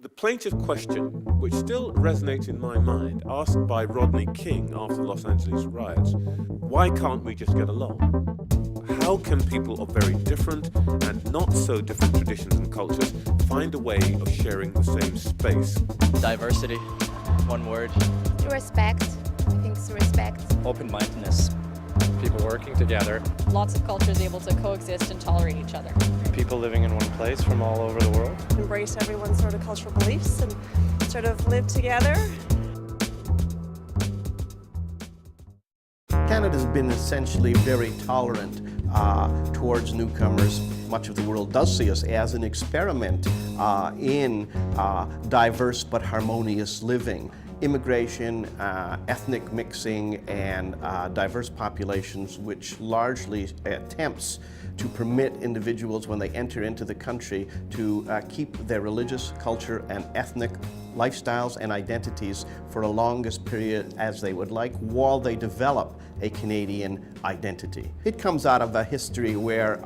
The plaintive question, which still resonates in my mind, asked by Rodney King after the Los Angeles riots, why can't we just get along? How can people of very different and not so different traditions and cultures find a way of sharing the same space? Diversity, one word. Respect. I think it's respect. Open-mindedness. People working together. Lots of cultures able to coexist and tolerate each other. People living in one place from all over the world. Embrace everyone's sort of cultural beliefs and sort of live together. Canada's been essentially very tolerant towards newcomers. Much of the world does see us as an experiment in diverse but harmonious living. Immigration, ethnic mixing, and diverse populations, which largely attempts to permit individuals when they enter into the country to keep their religious, culture, and ethnic lifestyles and identities for the longest period as they would like while they develop a Canadian identity. It comes out of a history where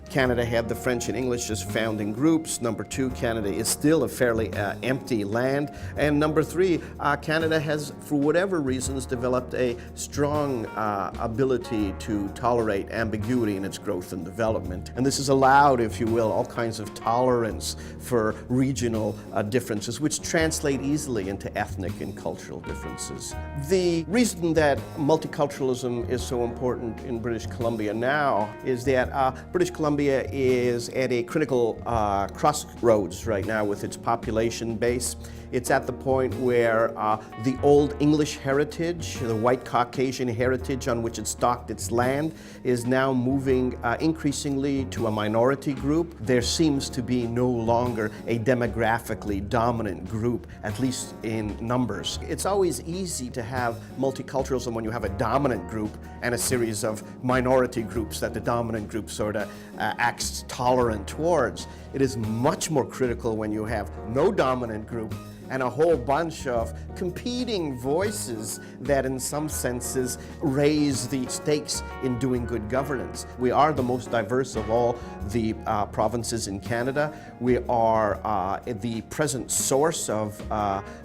Canada had the French and English as founding groups. Number two, Canada is still a fairly empty land. And number three, Canada has, for whatever reasons, developed a strong ability to tolerate ambiguity in its growth and development. And this has allowed, if you will, all kinds of tolerance for regional differences, which translate easily into ethnic and cultural differences. The reason that multiculturalism is so important in British Columbia now is that British Columbia is at a critical crossroads right now with its population base. It's at the point where the old English heritage, the white Caucasian heritage on which it stocked its land, is now moving increasingly to a minority group. There seems to be no longer a demographically dominant group, at least in numbers. It's always easy to have multiculturalism when you have a dominant group and a series of minority groups that the dominant group sort of acts tolerant towards. It is much more critical when you have no dominant group and a whole bunch of competing voices that in some senses raise the stakes in doing good governance. We are the most diverse of all the provinces in Canada. We are the present source of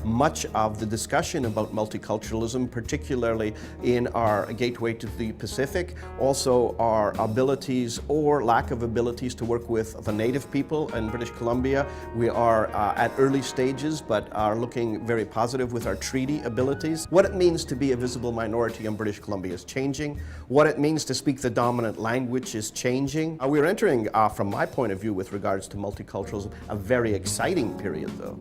much of the discussion about multiculturalism, particularly in our gateway to the Pacific. Also our abilities or lack of abilities to work with the Native people in British Columbia. We are at early stages, but are looking very positive with our treaty abilities. What it means to be a visible minority in British Columbia is changing. What it means to speak the dominant language is changing. We're entering, from my point of view with regards to multiculturalism, a very exciting period though.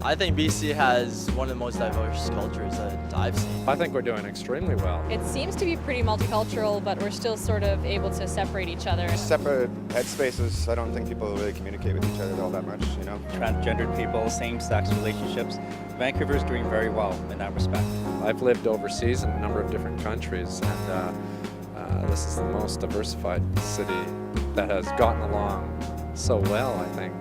I think BC has one of the most diverse cultures that I've seen. I think we're doing extremely well. It seems to be pretty multicultural, but we're still sort of able to separate each other. Separate headspaces. I don't think people really communicate with each other all that much, you know. Transgendered people, same-sex relationships. Vancouver's doing very well in that respect. I've lived overseas in a number of different countries, and this is the most diversified city that has gotten along so well, I think.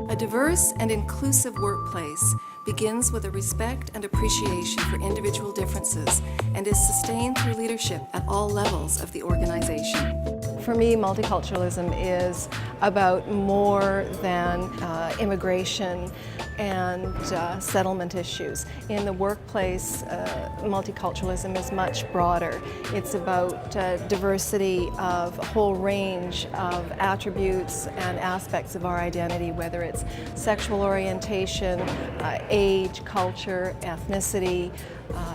A diverse and inclusive workplace begins with a respect and appreciation for individual differences and is sustained through leadership at all levels of the organization. For me, multiculturalism is about more than immigration and settlement issues. In the workplace, multiculturalism is much broader. It's about diversity of a whole range of attributes and aspects of our identity, whether it's sexual orientation, age, culture, ethnicity,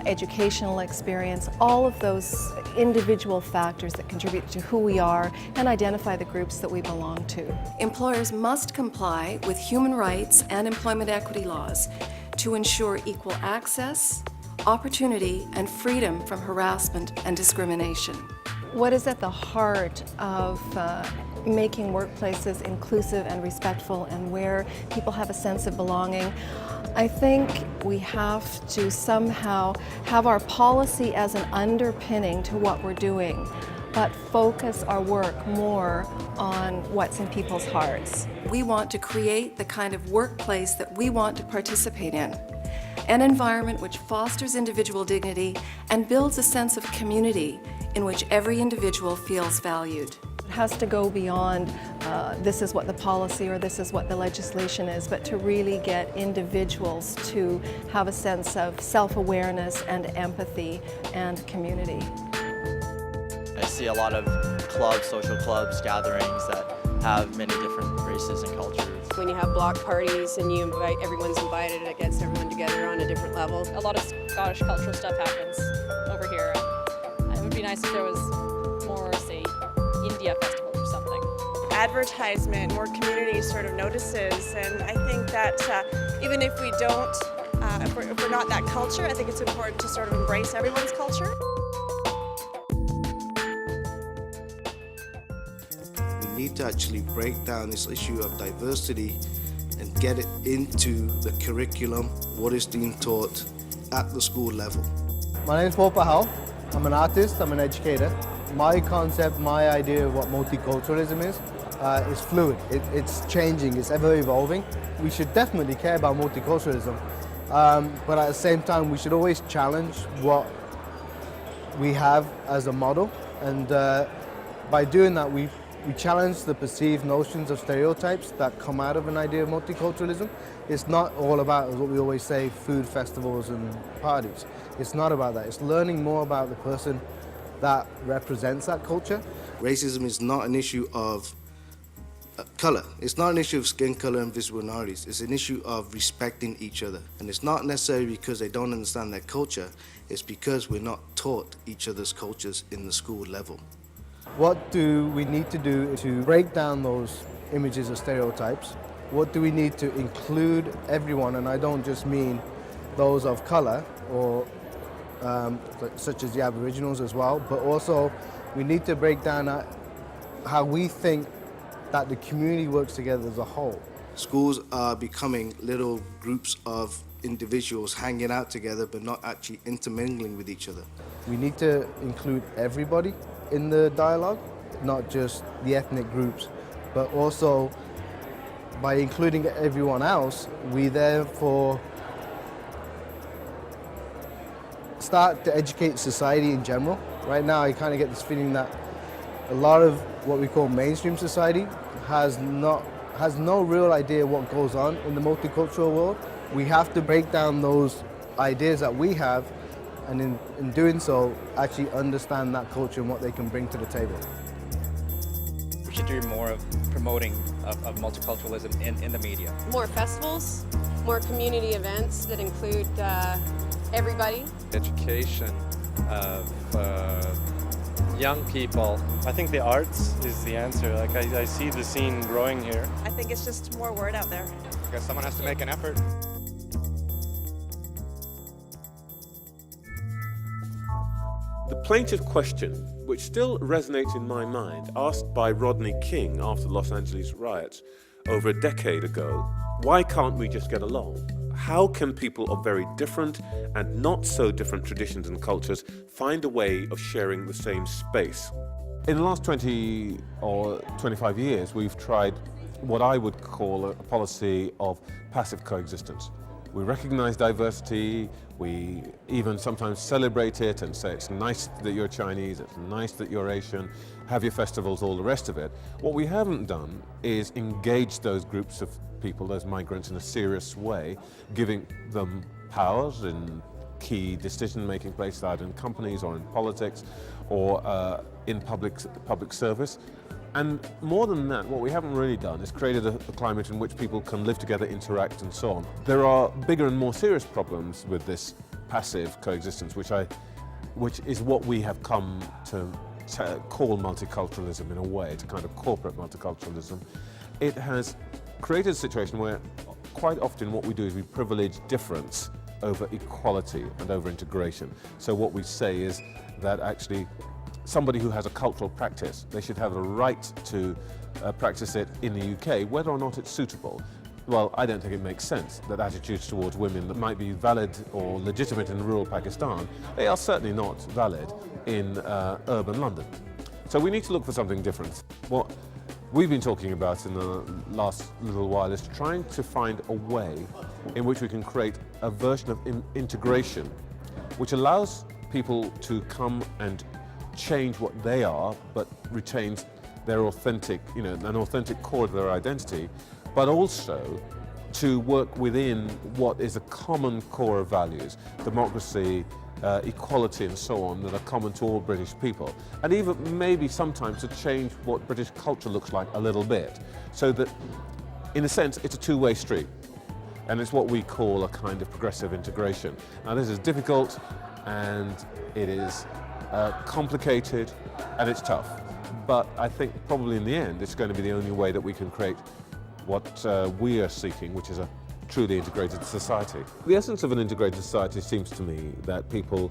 educational experience, all of those individual factors that contribute to who we are and identify the groups that we belong to. Employers must comply with human rights and employment equity laws to ensure equal access, opportunity, and freedom from harassment and discrimination. What is at the heart of making workplaces inclusive and respectful and where people have a sense of belonging? I think we have to somehow have our policy as an underpinning to what we're doing, but focus our work more on what's in people's hearts. We want to create the kind of workplace that we want to participate in, an environment which fosters individual dignity and builds a sense of community in which every individual feels valued. It has to go beyond this is what the policy or this is what the legislation is, but to really get individuals to have a sense of self-awareness and empathy and community. I see a lot of clubs, social clubs, gatherings that have many different races and cultures. When you have block parties and everyone's invited, it gets everyone together on a different level. A lot of Scottish cultural stuff happens over here. It would be nice if there was more, say, India festival or something. Advertisement, more community sort of notices, and I think that even if we don't, if we're not that culture, I think it's important to sort of embrace everyone's culture. We need to actually break down this issue of diversity and get it into the curriculum, what is being taught at the school level. My name is Paul Pahal. I'm an artist, I'm an educator. My concept, my idea of what multiculturalism is fluid. It's changing, it's ever evolving. We should definitely care about multiculturalism, but at the same time we should always challenge what we have as a model, and by doing that we challenge the perceived notions of stereotypes that come out of an idea of multiculturalism. It's not all about, as what we always say, food festivals and parties. It's not about that. It's learning more about the person that represents that culture. Racism is not an issue of color. It's not an issue of skin color and visible minorities. It's an issue of respecting each other. And it's not necessarily because they don't understand their culture. It's because we're not taught each other's cultures in the school level. What do we need to do to break down those images of stereotypes? What do we need to include everyone? And I don't just mean those of color or such as the Aboriginals as well, but also we need to break down how we think that the community works together as a whole. Schools are becoming little groups of individuals hanging out together but not actually intermingling with each other. We need to include everybody in the dialogue, not just the ethnic groups, but also by including everyone else, we therefore start to educate society in general. Right now I kind of get this feeling that a lot of what we call mainstream society has no real idea what goes on in the multicultural world. We have to break down those ideas that we have, and in doing so, actually understand that culture and what they can bring to the table. We should do more of promoting of multiculturalism in the media. More festivals, more community events that include everybody. Education of young people. I think the arts is the answer. Like I see the scene growing here. I think it's just more word out there. I guess someone has to make an effort. The plaintive question, which still resonates in my mind, asked by Rodney King after the Los Angeles riots over a decade ago, why can't we just get along? How can people of very different and not so different traditions and cultures find a way of sharing the same space? In the last 20 or 25 years, we've tried what I would call a policy of passive coexistence. We recognize diversity, we even sometimes celebrate it and say it's nice that you're Chinese, it's nice that you're Asian, have your festivals, all the rest of it. What we haven't done is engage those groups of people, those migrants, in a serious way, giving them powers in key decision-making places, either in companies or in politics or in public service. And more than that, what we haven't really done is created a climate in which people can live together, interact and so on. There are bigger and more serious problems with this passive coexistence, which is what we have come to call multiculturalism in a way. It's a kind of corporate multiculturalism. It has created a situation where quite often what we do is we privilege difference over equality and over integration. So what we say is that actually somebody who has a cultural practice, they should have the right to practice it in the UK, whether or not it's suitable. Well, I don't think it makes sense that attitudes towards women that might be valid or legitimate in rural Pakistan, they are certainly not valid in urban London. So we need to look for something different. What we've been talking about in the last little while is trying to find a way in which we can create a version of integration which allows people to come and change what they are, but retains their authentic, an authentic core of their identity, but also to work within what is a common core of values, democracy, equality and so on, that are common to all British people. And even maybe sometimes to change what British culture looks like a little bit, so that in a sense it's a two-way street. And it's what we call a kind of progressive integration. Now this is difficult and it is complicated and it's tough. But I think probably in the end it's going to be the only way that we can create what we are seeking, which is a truly integrated society. The essence of an integrated society seems to me that people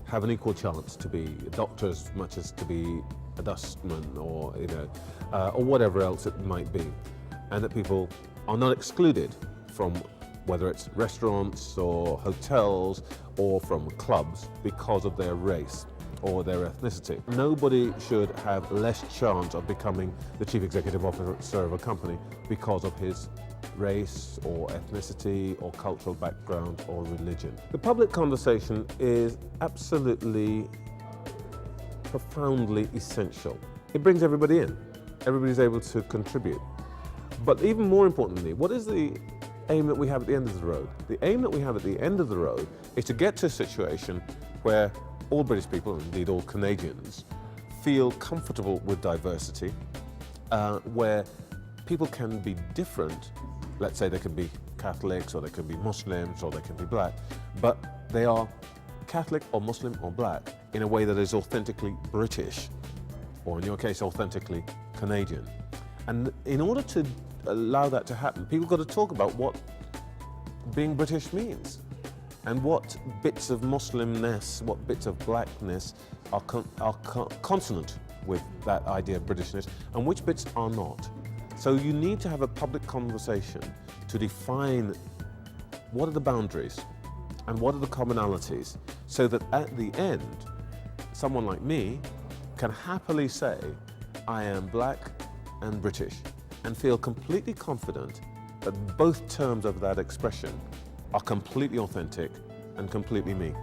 have an equal chance to be a doctor as much as to be a dustman or whatever else it might be, and that people are not excluded from whether it's restaurants or hotels or from clubs because of their race or their ethnicity. Nobody should have less chance of becoming the chief executive officer of a company because of his race or ethnicity or cultural background or religion. The public conversation is absolutely, profoundly essential. It brings everybody in. Everybody's able to contribute. But even more importantly, what is the aim that we have at the end of the road? The aim that we have at the end of the road is to get to a situation where all British people, and indeed all Canadians, feel comfortable with diversity, where people can be different. Let's say they can be Catholics, or they can be Muslims, or they can be black, but they are Catholic or Muslim or black in a way that is authentically British, or in your case, authentically Canadian. And in order to allow that to happen, people got to talk about what being British means, and what bits of Muslimness, what bits of blackness are consonant with that idea of Britishness, and which bits are not. So you need to have a public conversation to define what are the boundaries and what are the commonalities, so that at the end, someone like me can happily say, I am black and British, and feel completely confident that both terms of that expression are completely authentic and completely me.